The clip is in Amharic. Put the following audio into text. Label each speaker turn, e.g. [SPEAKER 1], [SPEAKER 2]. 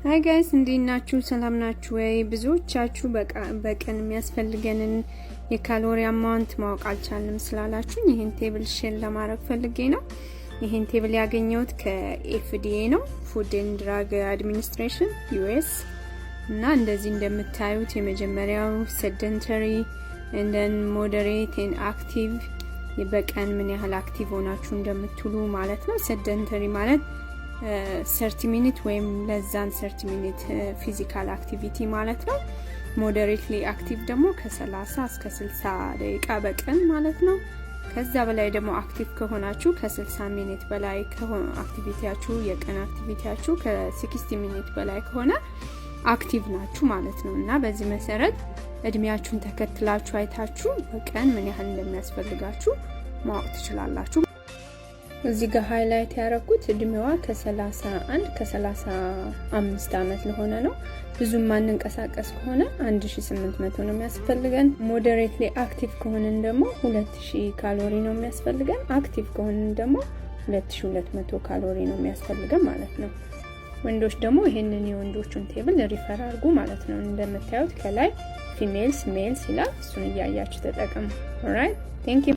[SPEAKER 1] ሃይ ጋይስ እንዴት ናችሁ? ሰላም ናችሁ ወይ? ብዙዎቻችሁ በቀን የሚያስፈልገንን የካሎሪ አማውንት ማወቅ አልቻልንም ስላላችሁ ይሄን ቴብል ሼር ለማድረግ ፈልጌ ነው። ይሄን ቴብል ያገኘሁት ከኤፍዲኤ ነው፣ ፉድ ኤንድ ድራግ አድሚኒስትሬሽን ዩኤስ። እና እንደዚህ እንደምታዩት የመጀመሪያው ሴደንተሪ and then moderate and active በቀን ምን ያህል አክቲቭ ሆናችሁ እንደምትውሉ ማለት ነው። ሴደንተሪ ማለት 30 ሚኒት ወይም ለዛን 30 ሚኒት ፊዚካል አክቲቪቲ ማለት ነው። ሞዴሬትሊ አክቲቭ ደግሞ ከ30 እስከ 60 ደቂቃ በቀን ማለት ነው። ከዛ በላይ ደግሞ አክቲቭ ከሆናችሁ ከ60 ሚኒት በላይ ከሆነ አክቲቪቲያችሁ የቀን አክቲቪቲያችሁ ከ60 ሚኒት በላይ ከሆነ አክቲቭ ናችሁ ማለት ነው። እና በዚህ መሰረት እድሜያችሁን ተከትላችሁ አይታችሁ በቀን ምን ያህል እንደሚያስፈልጋችሁ ማወቅ ትችላላችሁ። እዚህ ጋር ሃይላይት ያደረኩት እድሜዋ ከ31 ከ35 አመት ለሆነ ነው። ብዙም ማንንቀሳቀስ ከሆነ 1800 ነው የሚያስፈልገን። ሞዴሬትሊ አክቲቭ ከሆነን ደግሞ 2000 ካሎሪ ነው የሚያስፈልገን። አክቲቭ ከሆነን ደግሞ 2200 ካሎሪ ነው የሚያስፈልገን ማለት ነው። ወንዶች ደግሞ ይሄንን የወንዶቹን ቴብል ሪፈር አድርጉ ማለት ነው። እንደምታዩት ከላይ ፊሜልስ ሜልስ ይላል። እሱን እያያችሁ ተጠቀሙ። ኦልራይት ቴንክ ዩ